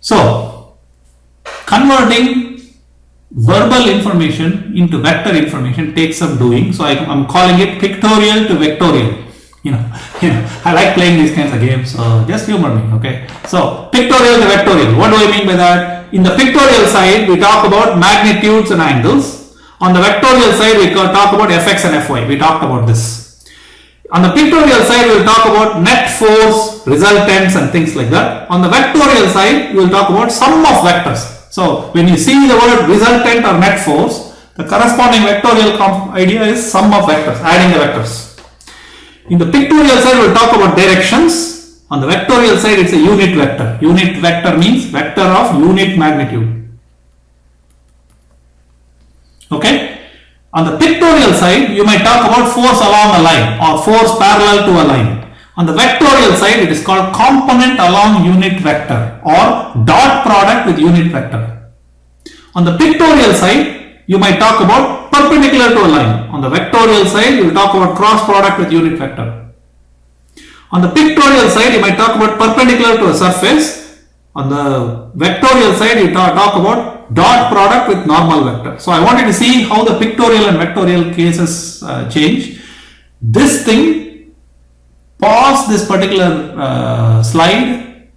So, converting verbal information into vector information takes some doing. So, I'm calling it pictorial to vectorial. I like playing these kinds of games, so just humor me, okay? So, pictorial to vectorial. What do I mean by that? In the pictorial side, we talk about magnitudes and angles. On the vectorial side, we talk about fx and fy. We talked about this. On the pictorial side, we will talk about net force, resultants and things like that. On the vectorial side, we will talk about sum of vectors. So, when you see the word resultant or net force, the corresponding vectorial idea is sum of vectors, adding the vectors. In the pictorial side, we will talk about directions. On the vectorial side, it's a unit vector. Unit vector means vector of unit magnitude. Okay? On the pictorial side, you might talk about force along a line or force parallel to a line. On the vectorial side, it is called component along unit vector or dot product with unit vector. On the pictorial side, you might talk about perpendicular to a line. On the vectorial side, you will talk about cross product with unit vector. On the pictorial side, you might talk about perpendicular to a surface. On the vectorial side, you talk about dot product with normal vector. So I wanted to see how the pictorial and vectorial cases change. This thing, pause this particular slide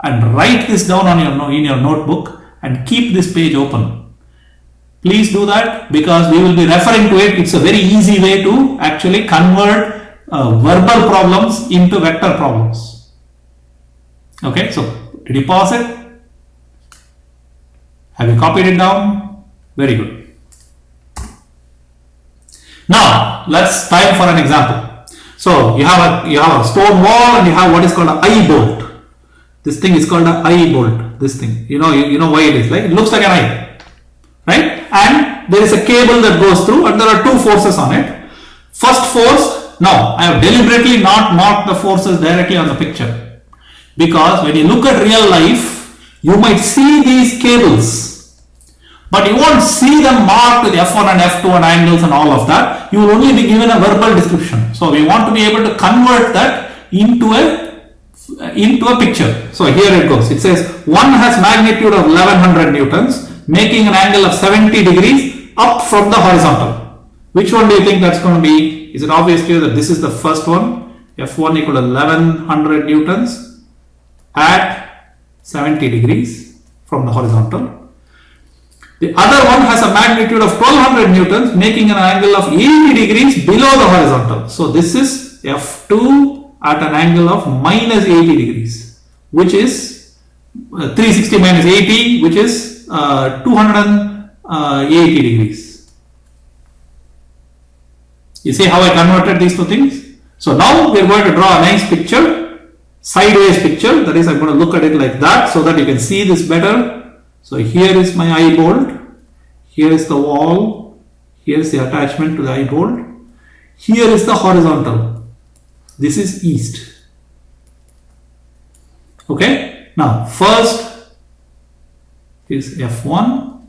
and write this down on in your notebook and keep this page open. Please do that because we will be referring to it. It's a very easy way to actually convert verbal problems into vector problems. Okay, so did you pause it? Have you copied it down? Very good. Now, let's time for an example. So, you have a stone wall and you have what is called an eye bolt. This thing is called an eye bolt. This thing, you know why it is like? It looks like an eye, right? And there is a cable that goes through and there are two forces on it. First force, now I have deliberately not marked the forces directly on the picture because when you look at real life, you might see these cables, but you won't see them marked with F1 and F2 and angles and all of that. You will only be given a verbal description. So we want to be able to convert that into a picture. So here it goes. It says one has magnitude of 1100 newtons, making an angle of 70 degrees up from the horizontal. Which one do you think that's going to be? Is it obvious to you that this is the first one? F1 equal to 1100 newtons at 70 degrees from the horizontal. The other one has a magnitude of 1200 newtons, making an angle of 80 degrees below the horizontal. So this is F2 at an angle of minus 80 degrees, which is 360 minus 80, which is 280 degrees. You see how I converted these two things? So now we are going to draw a nice picture, sideways picture. That is, I'm going to look at it like that so that you can see this better. So here is my eye bolt, here is the wall, here is the attachment to the eye bolt, here is the horizontal, this is east. Okay, now first is F1,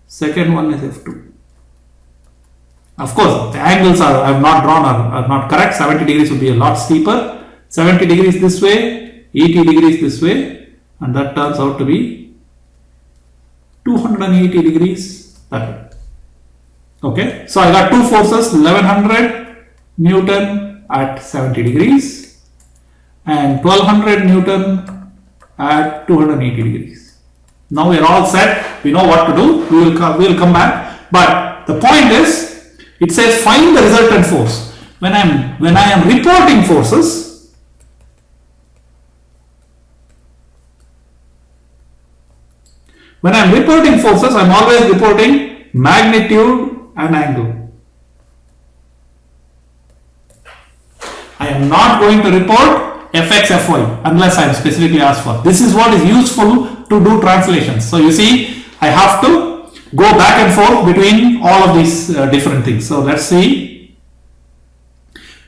second one is F2. Of course, the angles I have not drawn are not correct. 70 degrees will be a lot steeper. 70 degrees this way, 80 degrees this way, and that turns out to be 280 degrees that way. Okay, so I got two forces, 1100 Newton at 70 degrees and 1200 Newton at 280 degrees. Now we are all set. We know what to do. We will come back. But the point is, it says find the resultant force. When I am reporting forces, I am always reporting magnitude and angle. I am not going to report Fx, Fy unless I am specifically asked for. This is what is useful to do translations. So you see, I have to go back and forth between all of these different things. So let's see.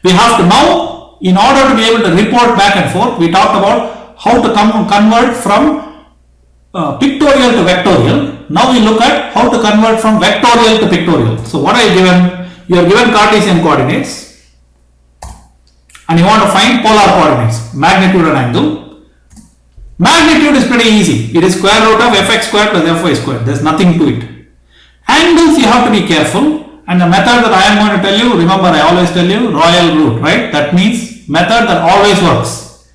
We have to now, in order to be able to report back and forth, we talked about how to convert from pictorial to vectorial. Now we look at how to convert from vectorial to pictorial. So what I given, you are given Cartesian coordinates and you want to find polar coordinates, magnitude and angle. Magnitude is pretty very easy. It is square root of fx squared plus fy squared. There's nothing to it. Angles you have to be careful. And the method that I am going to tell you, remember I always tell you royal root, right? That means method that always works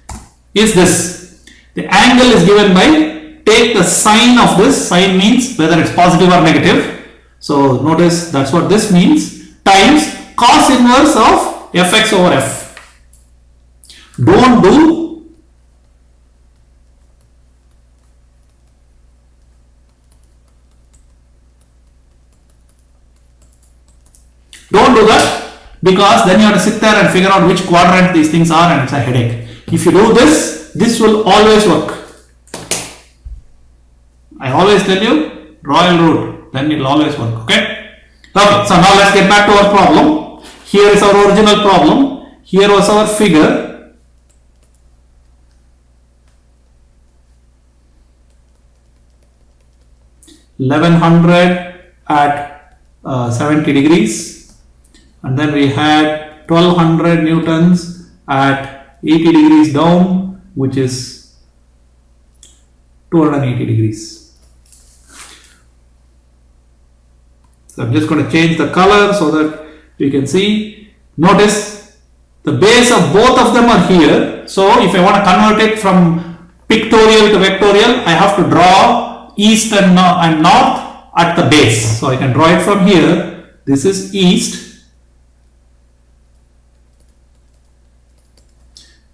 is this. The angle is given by, take the sine of this. Sine means whether it's positive or negative. So notice that's what this means. Times cos inverse of fx over f. Don't do that, because then you have to sit there and figure out which quadrant these things are, and it's a headache. If you do this, this will always work. I always tell you royal root, then it will always work. Okay, so now let's get back to our problem. Here is our original problem. Here was our figure. $1100 at 70 degrees. And then we had 1200 newtons at 80 degrees down, which is 280 degrees. So I'm just going to change the color so that we can see. Notice the base of both of them are here. So if I want to convert it from pictorial to vectorial, I have to draw east and north at the base. So I can draw it from here. This is east.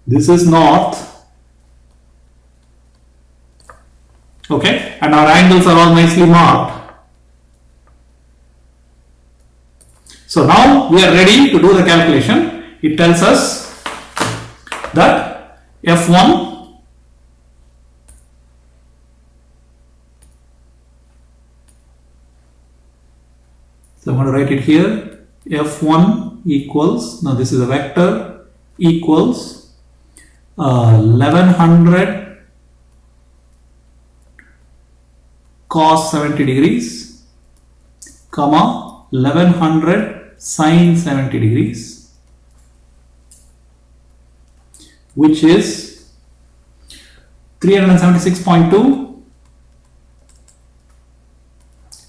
This is north. Okay, and our angles are all nicely marked. So now we are ready to do the calculation. It tells us that F1 so I'm going to write it here. F1 equals, now this is a vector, equals 1100 cos 70 degrees, comma 1100 sin 70 degrees, which is 376.2,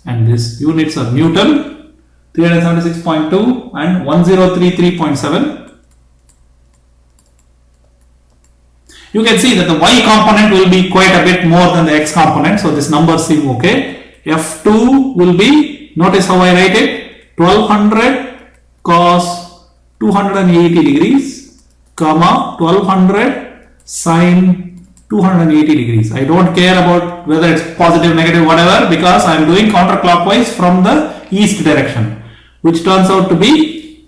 and this units are Newton, 376.2 and 1033.7. You can see that the y component will be quite a bit more than the x component, so this number seem okay. F2 will be, notice how I write it, 1200 cos 280 degrees, comma 1200 sin 280 degrees. I don't care about whether it's positive, negative, whatever, because I am doing counterclockwise from the east direction, which turns out to be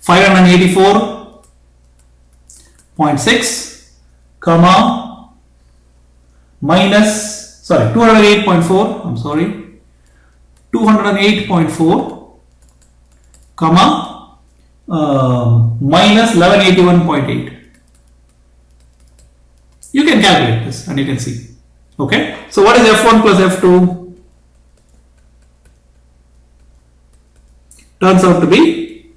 584.6, comma minus, sorry, 208.4, I'm sorry, 208.4, comma minus 1181.8. You can calculate this and you can see. Okay, so what is F1 plus F2? Turns out to be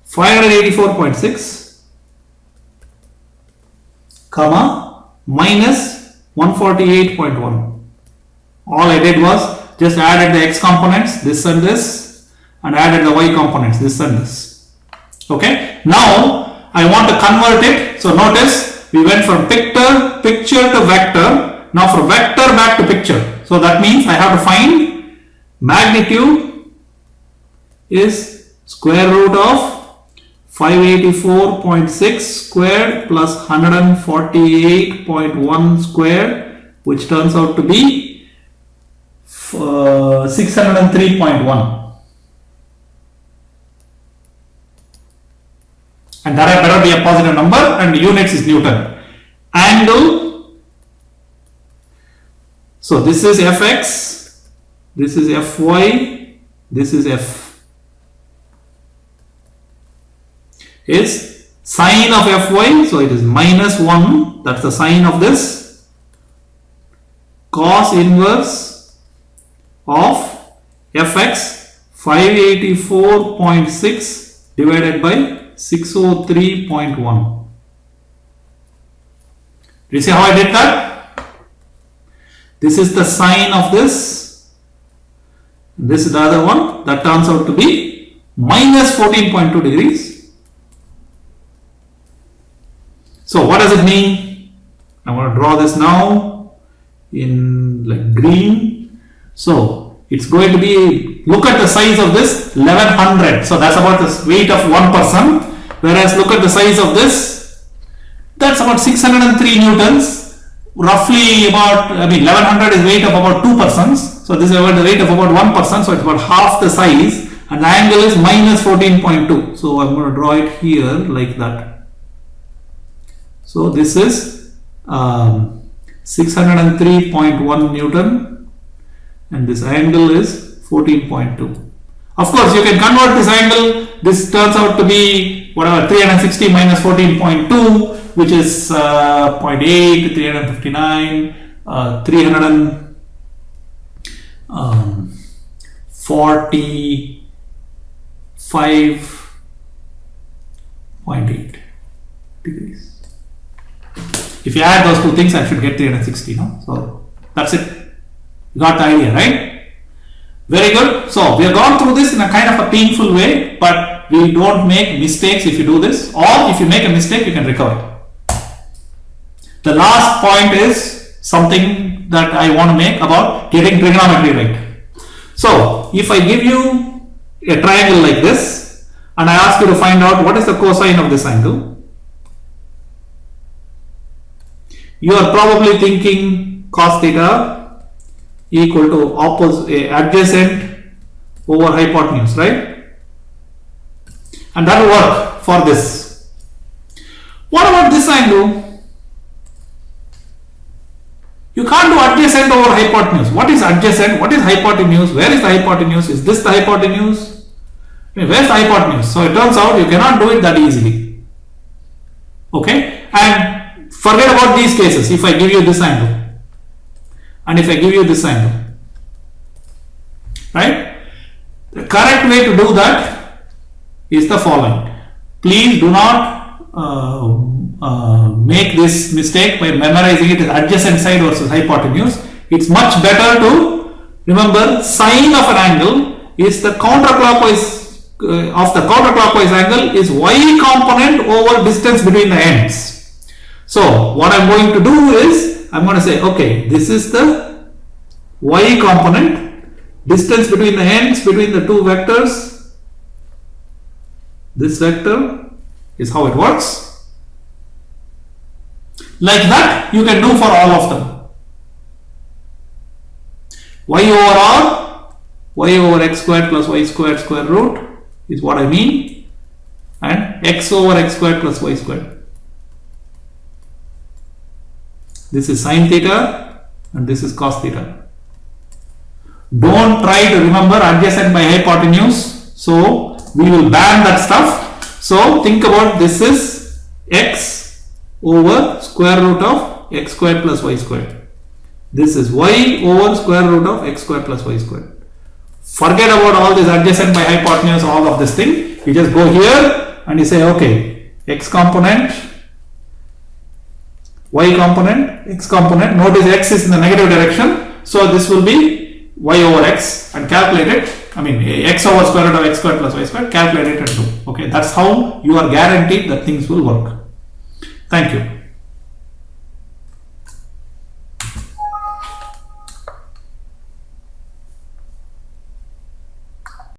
584.6, comma minus 148.1. All I did was just added the x components, this and this, and added the y components, this and this. Okay, now I want to convert it. So notice we went from picture to vector. Now from vector back to picture. So that means I have to find magnitude is square root of 584.6 squared plus 148.1 squared, which turns out to be 603.1. And that better be a positive number, and units is Newton. Angle, so this is Fx, this is Fy, this is F. Is sine of Fy, so it is minus 1, that's the sine of this, cos inverse of Fx 584.6 divided by 603.1. Do you see how I did that? This is the sine of this. This is the other one. That turns out to be minus 14.2 degrees. So what does it mean? I want to draw this now in like green. So it's going to be, look at the size of this, 1100. So that's about the weight of one person. Whereas look at the size of this, that's about 603 newtons. Roughly about, 1100 is weight of about 2 persons. So this is about the weight of about 1 person. So it's about half the size. And the angle is minus 14.2. So I'm going to draw it here like that. So this is 603.1 Newton and this angle is 14.2. Of course, you can convert this angle. This turns out to be whatever 360 minus 14.2, which is 0.8, 359, 345.8 degrees. If you add those two things, I should get 360. No? So that's it. You got the idea, right? Very good. So we have gone through this in a kind of a painful way, but we don't make mistakes if you do this, or if you make a mistake, you can recover. The last point is something that I want to make about getting trigonometry right. So if I give you a triangle like this and I ask you to find out what is the cosine of this angle, you are probably thinking cos theta equal to adjacent over hypotenuse, right? And that will work for this. What about this angle? You can't do adjacent over hypotenuse. What is adjacent? What is hypotenuse? Where is the hypotenuse? Is this the hypotenuse? Where is the hypotenuse? So it turns out you cannot do it that easily. Okay? And forget about these cases. If I give you this angle and if I give you this angle, right? The correct way to do that is the following. Please do not make this mistake by memorizing it as adjacent side versus hypotenuse. It's much better to remember sine of an angle is the counterclockwise of the counterclockwise angle is y component over distance between the ends. So what I'm going to do is I'm going to say, okay, this is the y component, distance between the ends between the two vectors. This vector is how it works. Like that you can do for all of them. Y over r, y over x squared plus y squared square root is what I mean, and x over x squared plus y squared. This is sine theta and this is cos theta. Don't try to remember adjacent by hypotenuse. So we will ban that stuff. So think about this is x over square root of x squared plus y squared. This is y over square root of x squared plus y squared. Forget about all this adjacent by hypotenuse, all of this thing. You just go here and you say, okay, x component, y component, x component. Notice x is in the negative direction. So this will be y over x and calculate it. X over square root of x squared plus y squared, calculate it and do. Okay, that's how you are guaranteed that things will work. Thank you.